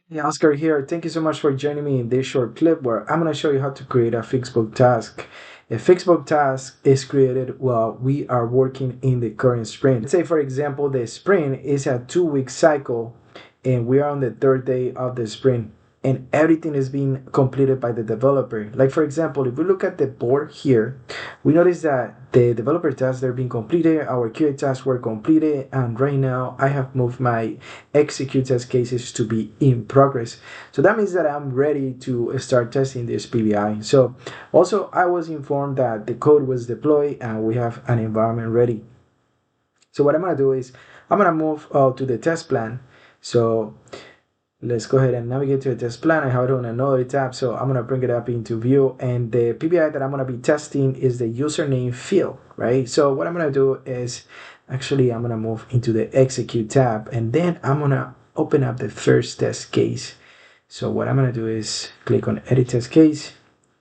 Hey Oscar here. Thank you so much for joining me in this short clip where I'm going to show you how to create a fixbook task. A fixbook task is created while we are working in the current sprint. Let's say, for example, the sprint is a 2 week cycle and we are on the third day of the sprint and everything is being completed by the developer. Like, for example, if we look at the board here, we notice that the developer tasks are being completed, our QA tasks were completed, and right now I have moved my execute test cases to be in progress. So that means that I'm ready to start testing this PBI. So also I was informed that the code was deployed and we have an environment ready. So what I'm gonna do is I'm gonna move to the test plan. So let's go ahead and navigate to the test plan. I have it on another tab, so I'm gonna bring it up into view, and the PBI that I'm gonna be testing is the username field, right? So what I'm gonna do is actually I'm gonna move into the execute tab, and then I'm gonna open up the first test case. So what I'm gonna do is click on edit test case,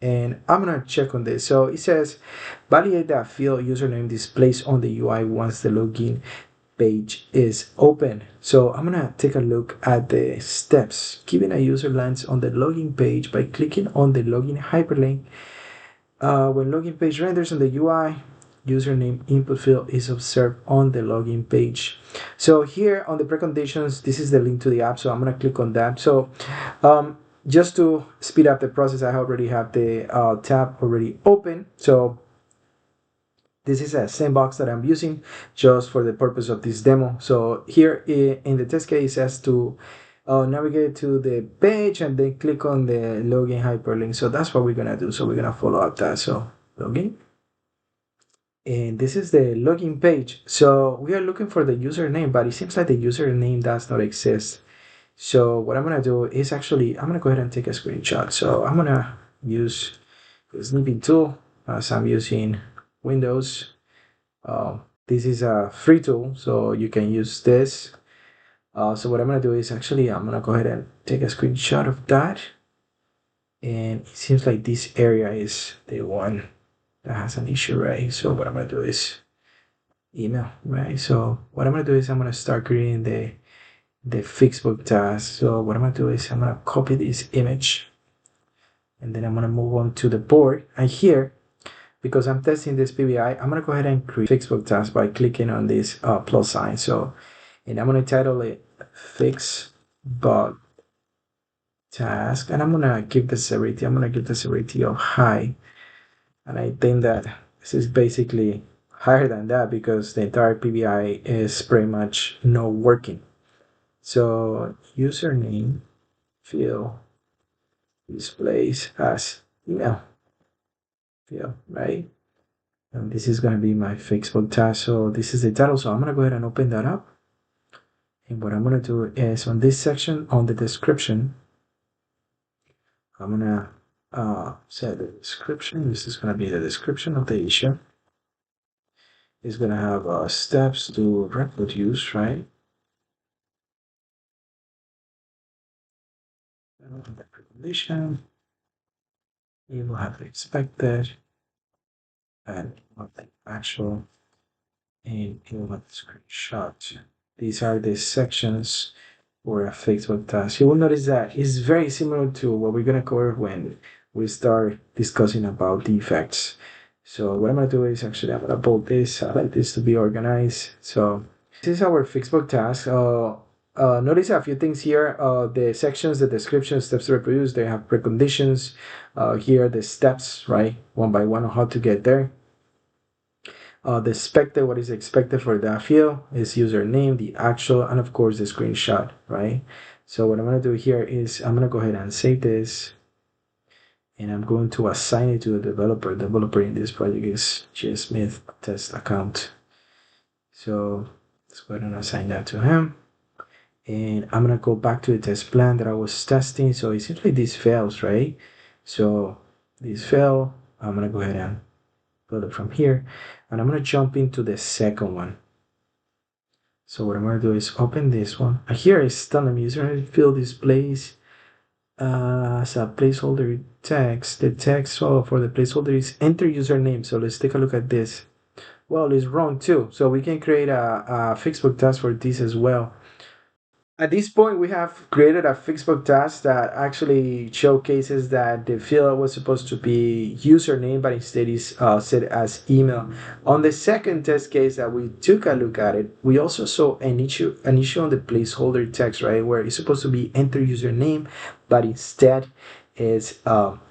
and I'm gonna check on this. So it says validate that field username displays on the UI once the login page is open. So I'm gonna take a look at the steps. Given a user lands on the login page by clicking on the login hyperlink. When login page renders on the UI, username input field is observed on the login page. So here on the preconditions, this is the link to the app. So I'm gonna click on that. So just to speed up the process, I already have the tab already open. So this is a sandbox that I'm using just for the purpose of this demo. So here in the test case, it says to navigate to the page and then click on the login hyperlink. So that's what we're gonna do. So we're gonna follow up that. So login. And this is the login page. So we are looking for the username, but it seems like the username does not exist. So what I'm gonna do is actually, I'm gonna go ahead and take a screenshot. So I'm gonna use the snipping tool as I'm using Windows. This is a free tool, so you can use this. So what I'm gonna do is actually I'm gonna go ahead and take a screenshot of that. And it seems like this area is the one that has an issue, right? So what I'm gonna do is email, right? So what I'm gonna do is I'm gonna start creating the fixbook task. So what I'm gonna do is I'm gonna copy this image and then I'm gonna move on to the board. And here, because I'm testing this PBI, I'm gonna go ahead and create fixbook task by clicking on this plus sign. So, and I'm gonna title it fixbook task, and I'm gonna give the severity. I'm gonna give the severity of high, and I think that this is basically higher than that because the entire PBI is pretty much not working. So username field displays as email field, right? And this is going to be my fixbook task. So this is the title. So I'm going to go ahead and open that up. And what I'm going to do is on this section, on the description, I'm going to set the description. This is going to be the description of the issue. It's going to have steps to reproduce, right? The precondition. You will have expected and what the actual, and you will have the screenshot. These are the sections or a fixbook task. You will notice that it's very similar to what we're gonna cover when we start discussing about defects. So what I'm gonna do is actually I'm gonna bold this. I like this to be organized. So this is our fixbook task. Notice a few things here. The sections, the description, steps to reproduce. They have preconditions. Here are the steps, right, one by one on how to get there. The expected, what is expected for that field is username, the actual, and of course the screenshot, right? So what I'm going to do here is I'm going to go ahead and save this, and I'm going to assign it to the developer. The developer in this project is J. Smith test account. So let's go ahead and assign that to him. And I'm going to go back to the test plan that I was testing. So it seems like this fails, right? So this failed. I'm going to go ahead and build it from here, and I'm going to jump into the second one. So what I'm going to do is open this one. Here is telling me username field displays as a placeholder text. The text for the placeholder is enter username. So let's take a look at this. Well, it's wrong too. So we can create a fixbook task for this as well. At this point, we have created a Fixbook task that actually showcases that the field was supposed to be username, but instead is set as email. On the second test case that we took a look at it, we also saw an issue on the placeholder text, right, where it's supposed to be enter username, but instead is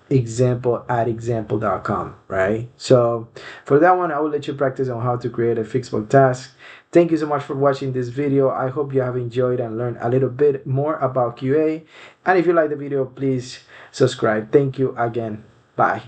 example at example.com, right? So for that one, I will let you practice on how to create a Fixbook task. Thank you so much for watching this video. I hope you have enjoyed and learned a little bit more about QA. And if you like the video, please subscribe. Thank you again. Bye.